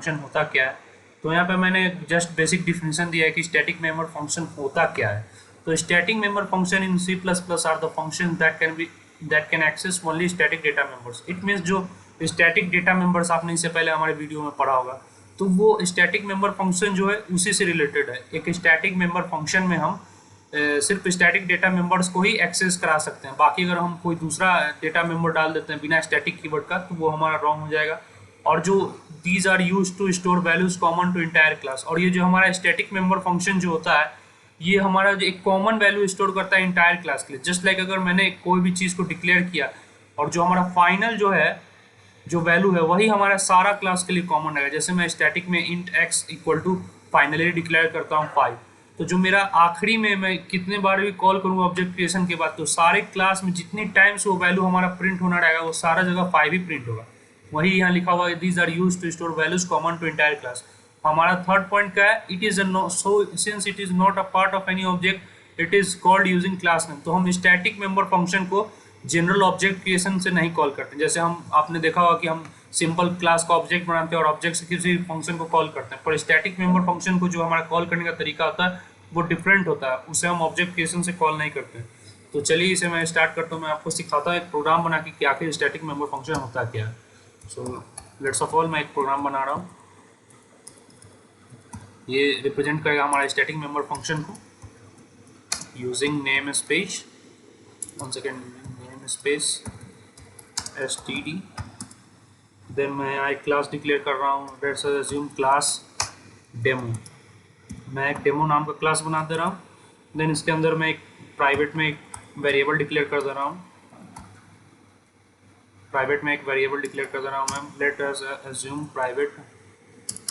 Function होता क्या है। तो यहाँ पे मैंने जस्ट बेसिक डिफिनेशन दिया है कि स्टैटिक मेंबर फंक्शन होता क्या है। तो static member function in C++ are the function that can access only static data members. It means जो स्टैटिक डेटा मेंबर्स आपने इससे पहले हमारे वीडियो में पढ़ा होगा, तो वो स्टैटिक मेंबर फंक्शन जो है उसी से रिलेटेड है। एक स्टैटिक मेंबर फंक्शन में हम सिर्फ स्टैटिक डेटा मेंबर्स को ही एक्सेस करा सकते हैं, बाकी अगर हम कोई दूसरा डेटा मेंबर डाल देते हैं बिना स्टैटिक कीवर्ड का तो वो हमारा रॉन्ग हो जाएगा। और जो these are used to store values common to entire class, और ये जो हमारा स्टैटिक मेंबर फंक्शन जो होता है ये हमारा जो एक कॉमन वैल्यू स्टोर करता है इंटायर क्लास के लिए। जस्ट लाइक अगर मैंने कोई भी चीज़ को डिक्लेयर किया और जो हमारा फाइनल जो है जो वैल्यू है वही हमारा सारा क्लास के लिए कॉमन रहेगा। जैसे मैं स्टैटिक में int x equal to finally declare करता हूँ 5, तो जो मेरा आखिरी में मैं कितने बार भी कॉल करूँगा ऑब्जेक्ट क्रिएशन के बाद, तो सारे क्लास में जितनी टाइम्स वो वैल्यू हमारा प्रिंट होना रहेगा वो सारा जगह 5 ही प्रिंट होगा। वही यहाँ लिखा हुआ है these are used to store values common to entire class. हमारा थर्ड पॉइंट क्या है, it is so since it is not a part of any object it is called using class name. तो हम स्टैटिक मेंबर फंक्शन को general object creation से नहीं call करते। जैसे हम आपने देखा होगा कि हम सिंपल क्लास का ऑब्जेक्ट बनाते हैं और ऑब्जेक्ट से किसी फंक्शन को कॉल करते हैं, पर स्टैटिक मेंबर फंक्शन को जो हमारा कॉल करने का तरीका होता है वो डिफरेंट होता है, उसे हम ऑब्जेक्ट क्रिएशन से कॉल नहीं करते। तो चलिए इसे मैं स्टार्ट करता हूँ, मैं आपको सिखाता हूँ एक प्रोग्राम बना के कि आखिर स्टैटिक मेंबर फंक्शन होता क्या है। सो लेट्स ऑफ ऑल मैं एक प्रोग्राम बना रहा हूँ, ये रिप्रेजेंट करेगा हमारा स्टैटिक मेंबर फंक्शन को using name space, one second, name space std, then मैं यहाँ एक क्लास डिक्लेयर कर रहा हूँ, लेट्स अज्यूम क्लास डेमो। मैं एक डेमो नाम का क्लास बना दे रहा हूँ। देन इसके अंदर मैं एक प्राइवेट में एक वेरिएबल डिक्लेयर कर दे रहा हूँ, ma'am let us assume private,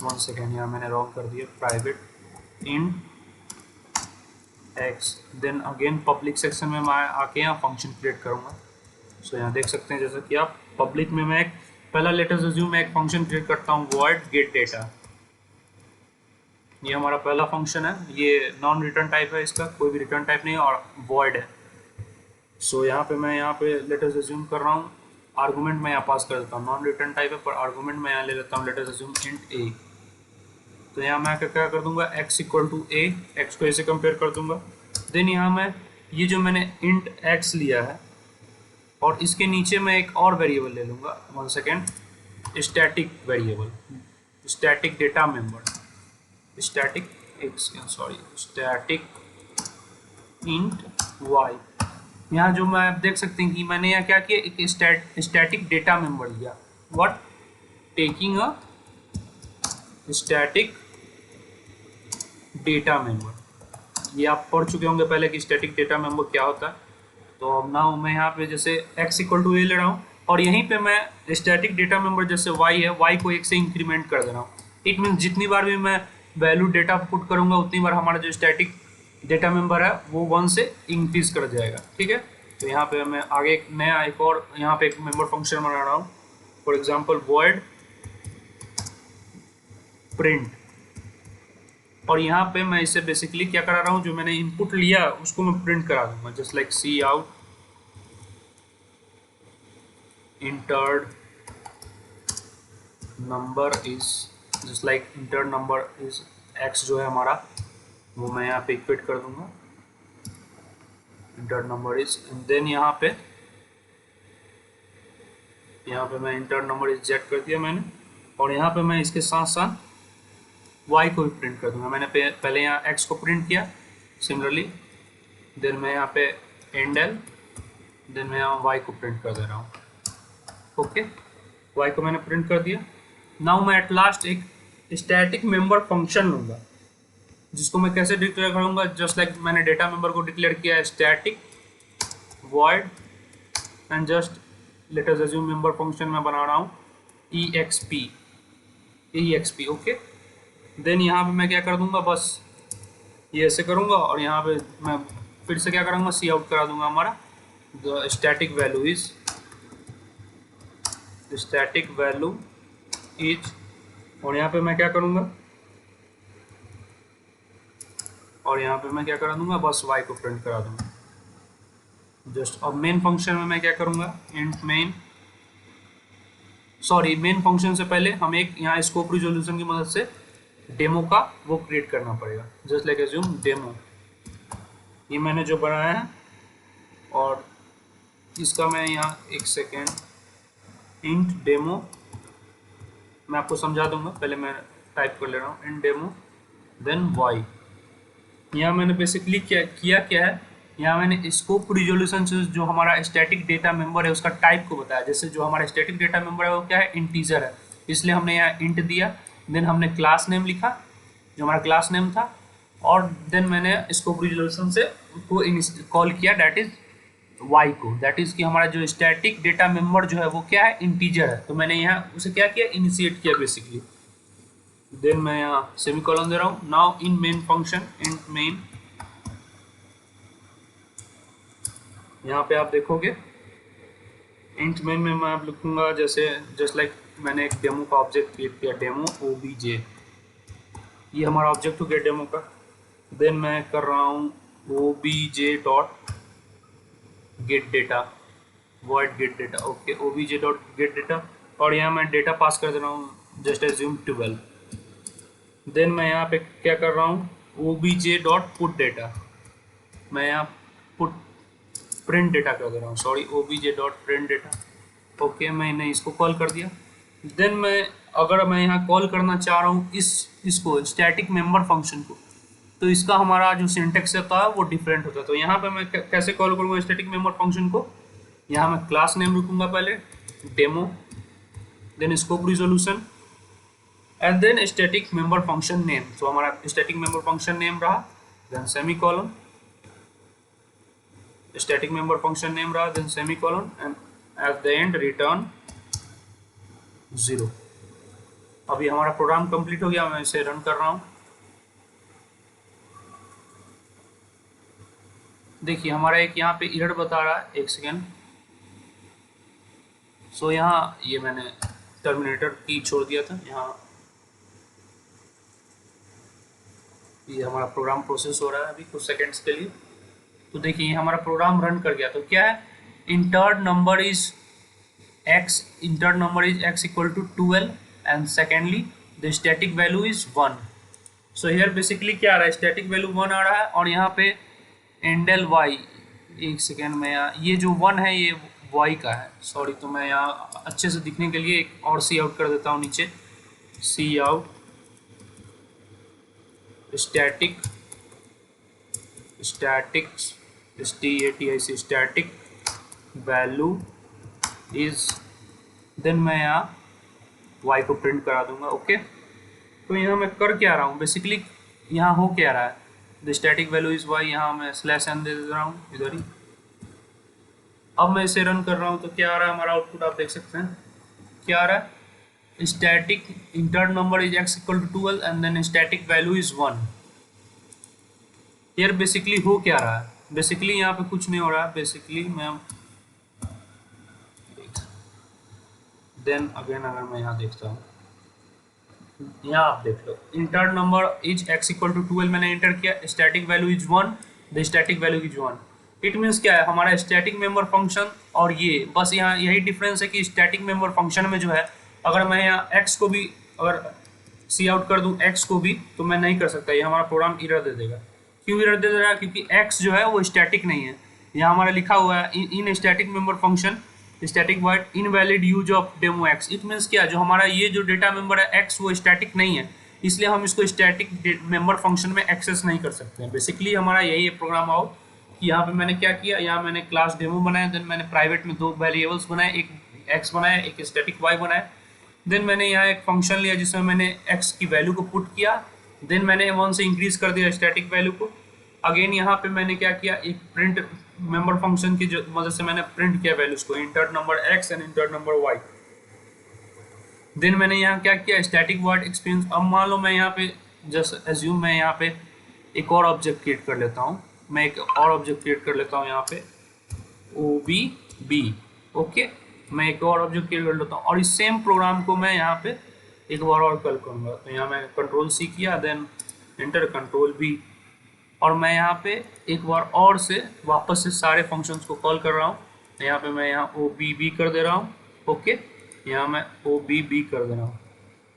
one second यहाँ मैंने रॉन्ग कर दिया, private in x। Then again public section में मैं आके यहाँ फंक्शन क्रिएट करूँगा। सो यहाँ देख सकते हैं जैसा कि आप पब्लिक में मैं एक पहला लेटर्स अज्यूम मैं एक फंक्शन क्रिएट करता हूँ void get data। ये हमारा पहला फंक्शन है, ये नॉन रिटर्न टाइप है, इसका कोई भी रिटर्न टाइप नहीं है और void है। सो यहाँ पे मैं यहाँ पे लेटर्स अज्यूम कर रहा हूँ, आर्गूमेंट मैं यहाँ पास कर देता हूँ, नॉन रिटर्न टाइप है पर आर्गूमेंट मैं यहाँ ले लेता हूँ लेटर्स अज्यूम इंट a। तो यहाँ मैं क्या कर दूंगा x equal to a, x को a से कंपेयर कर दूंगा। देन यहाँ मैं ये जो मैंने इंट x लिया है और इसके नीचे मैं एक और वेरिएबल ले लूँगा, one second, static variable, static data member, static int y। यहाँ जो मैं आप देख सकते हैं कि मैंने यहाँ क्या किया, एक स्टैटिक डेटा मेंबर लिया, what, taking a static data member. ये आप पढ़ चुके होंगे पहले कि स्टैटिक डेटा मेंबर क्या होता है। तो अब ना मैं यहाँ पे जैसे x इक्वल टू a ले रहा हूँ और यहीं पे मैं स्टैटिक डेटा मेंबर जैसे y है, y को 1 से इंक्रीमेंट कर दे रहा हूँ। इट मीन्स जितनी बार भी मैं वैल्यू डेटा पुट करूँगा उतनी बार हमारा जो स्टैटिक डेटा मेंबर है वो 1 से इंक्रीज कर जाएगा, ठीक है। तो यहाँ पे मैं आगे एक नया एक और यहाँ पे एक मेंबर फंक्शन बना रहा हूँ, फॉर एग्जाम्पल void प्रिंट, और यहाँ पे मैं इसे बेसिकली क्या करा रहा हूँ, जो मैंने इनपुट लिया उसको मैं प्रिंट करा दूंगा, just like cout entered number is, just like entered number is x जो है हमारा वो मैं यहाँ पे इक्वेट कर दूंगा, entered number is, and then यहाँ पे मैं इंटर्ड नंबर इज जेट कर दिया मैंने, और यहाँ पे मैं इसके साथ साथ y को भी प्रिंट कर दूंगा। मैंने पहले यहाँ x को प्रिंट किया सिमिलरली, देन मैं यहाँ पे एंड एल, देन मैं यहाँ y को प्रिंट कर दे रहा हूँ, ओके। y को मैंने प्रिंट कर दिया। नाउ मैं एट लास्ट एक स्टैटिक मेंबर फंक्शन लूँगा जिसको मैं कैसे डिक्लेयर करूँगा, जस्ट लाइक मैंने डेटा मेंबर को डिक्लेयर किया है static void and just let us assume member function में बना रहा हूँ exp, ओके। देन यहाँ पे मैं क्या कर दूंगा, बस ये ऐसे करूँगा और यहाँ पे मैं फिर से क्या करूँगा, सी आउट करा दूंगा हमारा द स्टैटिक वैल्यू इज, और यहाँ पे मैं क्या करूँगा, करा दूंगा, बस y को प्रिंट करा दूंगा जस्ट। अब मेन फंक्शन में मैं क्या करूँगा, int main sorry main function से पहले हमें एक यहाँ स्कोप रिजोल्यूशन की मदद से डेमो का वो क्रिएट करना पड़ेगा। जस्ट लाइक एज्यूम डेमो, ये मैंने जो बनाया है और इसका मैं यहाँ एक सेकेंड इंट डेमो मैं आपको समझा दूंगा, पहले मैं टाइप कर ले रहा हूँ इंट डेमो देन वाई। यहाँ मैंने बेसिकली क्या है, यहाँ मैंने स्कोप रिजोल्यूशन से जो हमारा स्टैटिक डेटा मेंबर है उसका टाइप को बताया। जैसे जो हमारा स्टैटिक डेटा मेंबर है वो क्या है, इंटीजर है, इसलिए हमने यहाँ इंट दिया। देन हमने क्लास नेम लिखा जो हमारा क्लास नेम था, और देन मैंने स्कोप रिजोल्यूशन से को कॉल किया दैट इज वाई को, दैट इज कि हमारा जो स्टैटिक डेटा मेंबर जो है वो क्या है, इंटीजर है। तो मैंने यहाँ उसे क्या किया, इनिशिएट किया बेसिकली। देन मैं यहाँ सेमीकोलन दे रहा हूँ। Now in main function int main, यहाँ पे आप देखोगे इंट मेन में मैं आप लिखूंगा जैसे जस्ट लाइक मैंने एक डेमो का ऑब्जेक्ट क्रिएट किया, डेमो ओबीजे, ये हमारा ऑब्जेक्ट हो गया डेमो का। देन मैं कर रहा हूँ OBJ dot gate data, void gate data, okay OBJ dot gate data, और यहाँ मैं डेटा पास कर दे रहा हूँ जस्ट एज्यूम 12। देन मैं यहाँ पे क्या कर रहा हूँ, ओबीजे डॉट पुट डेटा, मैं यहाँ पुट प्रिंट डेटा कर दे रहा हूँ, sorry OBJ dot print data, okay मैंने इसको कॉल कर दिया। देन मैं अगर मैं यहाँ कॉल करना चाह रहा हूँ इसको स्टैटिक मेंबर फंक्शन को, तो इसका हमारा जो सिंटेक्स होता है वो डिफरेंट होता है। तो यहाँ पे मैं कैसे कॉल करूँगा स्टैटिक मेंबर फंक्शन को, यहाँ मैं क्लास नेम लिखूंगा पहले demo, then scope resolution and then static member function name. तो हमारा स्टैटिक मेंबर फंक्शन नेम रहा, then semicolon, static member function name रहा, then semicolon and at the end return 0। अभी हमारा प्रोग्राम कंप्लीट हो गया, मैं इसे रन कर रहा हूँ। देखिए हमारा एक यहाँ पे एरर बता रहा है, एक सेकेंड। सो यहाँ ये मैंने टर्मिनेटर की छोड़ दिया था, यहाँ ये हमारा प्रोग्राम प्रोसेस हो रहा है अभी कुछ सेकंड्स के लिए। तो देखिए ये हमारा प्रोग्राम रन कर गया। तो क्या है, enter number is x equal to 12 and secondly the static value is 1। So here basically क्या आ रहा है, स्टैटिक वैल्यू 1 आ रहा है, और यहाँ पे एंडल y, एक सेकेंड में यहाँ ये जो 1 है ये y का है, सॉरी। तो मैं यहाँ अच्छे से दिखने के लिए एक और सी आउट कर देता हूँ नीचे, C out static static value is, then मैं यहाँ y को प्रिंट करा दूंगा, ओके। तो यहाँ मैं कर क्या रहा हूँ बेसिकली, यहाँ हो क्या रहा है, the static value is y, यहाँ मैं /n दे रहा हूँ इधर ही। अब मैं इसे रन कर रहा हूँ तो क्या आ रहा है हमारा आउटपुट, आप देख सकते हैं क्या आ रहा है, static enter number is x equal to 12 and then static value is 1। यार बेसिकली हो क्या रहा है, बेसिकली यहाँ पे कुछ नहीं हो रहा है। बेसिकली मैं देन अगेन अगर मैं यहाँ देखता हूँ, यहाँ आप देख लो enter number is x equal to 12 मैंने इंटर किया, static value is 1, the static value is 1। It means क्या है, हमारा स्टैटिक मेंबर फंक्शन और ये बस यहाँ यही डिफरेंस है कि स्टैटिक मेंबर फंक्शन में जो है अगर मैं यहाँ x को भी अगर सी आउट कर दूँ x को भी, तो मैं नहीं कर सकता, ये हमारा प्रोग्राम एरर दे देगा। क्यों एरर दे रहा है, क्योंकि x जो है वो स्टैटिक नहीं है। यहाँ हमारा लिखा हुआ है इन static member function static void invalid use of demo x। It means क्या, जो हमारा ये जो डेटा मेंबर है x वो स्टैटिक नहीं है, इसलिए हम इसको स्टैटिक मेंबर फंक्शन में एक्सेस नहीं कर सकते हैं। बेसिकली हमारा यही है प्रोग्राम आउट कि यहाँ पे मैंने क्या किया, यहाँ मैंने क्लास डेमो बनाया, देन मैंने प्राइवेट में 2 वेरिएबल्स बनाए, एक x बनाया एक स्टैटिक y बनाया। देन मैंने यहाँ एक फंक्शन लिया जिसमें मैंने x की वैल्यू को पुट किया, देन मैंने 1 से इंक्रीज कर दिया स्टैटिक वैल्यू को। अगेन यहाँ पे मैंने क्या किया, एक प्रिंट मेंबर फंक्शन की मदद से मैंने प्रिंट किया वैल्यूज को, enter number x and enter number y। Then मैंने यहाँ क्या किया, स्टैटिक वॉइड एक्सपीरियंस। अब मान लो मैं यहाँ पे जस्ट एज्यूम मैं यहाँ पे एक और ऑब्जेक्ट क्रिएट कर लेता हूँ, मैं एक और ऑब्जेक्ट क्रिएट कर लेता हूँ यहाँ पे OBB, ओके। मैं एक और ऑब्जेक्ट क्रिएट कर लेता हूँ और इस सेम प्रोग्राम को मैं यहाँ पे एक बार और कॉल करूँगा। तो यहाँ मैं Ctrl+C किया, देन एंटर Ctrl+V, और मैं यहाँ पे एक बार और से वापस से सारे फंक्शंस को कॉल कर रहा हूँ। यहाँ पे मैं यहाँ OBB कर दे रहा हूँ, ओके। यहाँ मैं ओ बी बी कर दे रहा हूँ।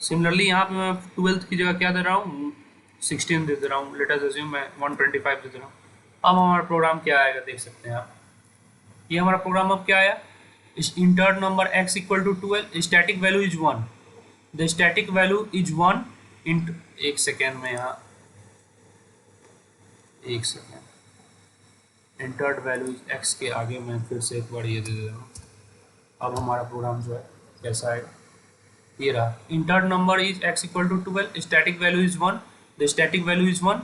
सिमिलरली यहाँ पे मैं 12th की जगह क्या दे रहा हूँ, 16 दे रहा हूँ। लेट अस अज्यूम मैं 125 दे रहा हूँ। अब हमारा प्रोग्राम क्या आएगा देख सकते हैं आप। ये हमारा प्रोग्राम अब क्या आया, enter number x equal to 12, static value is 1, the static value is 1 into, एक सेकेंड में यहाँ, एक सेकेंड, इंटर्ड वैल्यू x के आगे मैं फिर से एक बार ये दे दे रहा हूँ। अब हमारा प्रोग्राम जो है कैसा आएगा, ये रहा, entered number is x equal to 12, static value is 1, the static value is 1,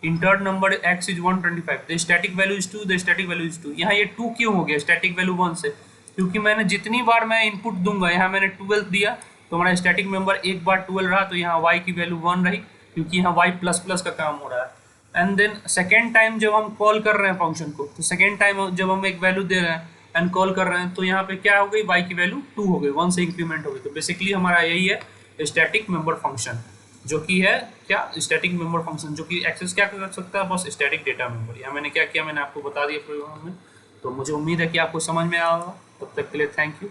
entered number x is 125, the static value is 2, the static value is 2। यहाँ ये 2 क्यों हो गया स्टैटिक वैल्यू 1 से, क्योंकि मैंने जितनी बार मैं इनपुट दूंगा, यहाँ मैंने 12 दिया तो हमारा स्टैटिक मेंबर एक बार 12 रहा, तो यहाँ y की वैल्यू 1 रही, क्योंकि यहाँ y प्लस प्लस का काम हो रहा है। एंड देन सेकेंड टाइम जब हम कॉल कर रहे हैं फंक्शन को, तो सेकेंड टाइम जब हम एक वैल्यू दे रहे हैं एंड कॉल कर रहे हैं, तो यहाँ पे क्या हो गई, y की वैल्यू 2 हो गई, 1 से इंक्रीमेंट हो गई। तो बेसिकली हमारा यही है स्टैटिक मेंबर फंक्शन, जो कि है क्या, स्टैटिक मेंबर फंक्शन, जो कि एक्सेस क्या कर सकता है, बस स्टैटिक डेटा मेंबर। यहाँ मैंने क्या किया, मैंने आपको बता दिया प्रोग्राम में। तो मुझे उम्मीद है कि आपको समझ में आया होगा। तब तक के लिए थैंक यू।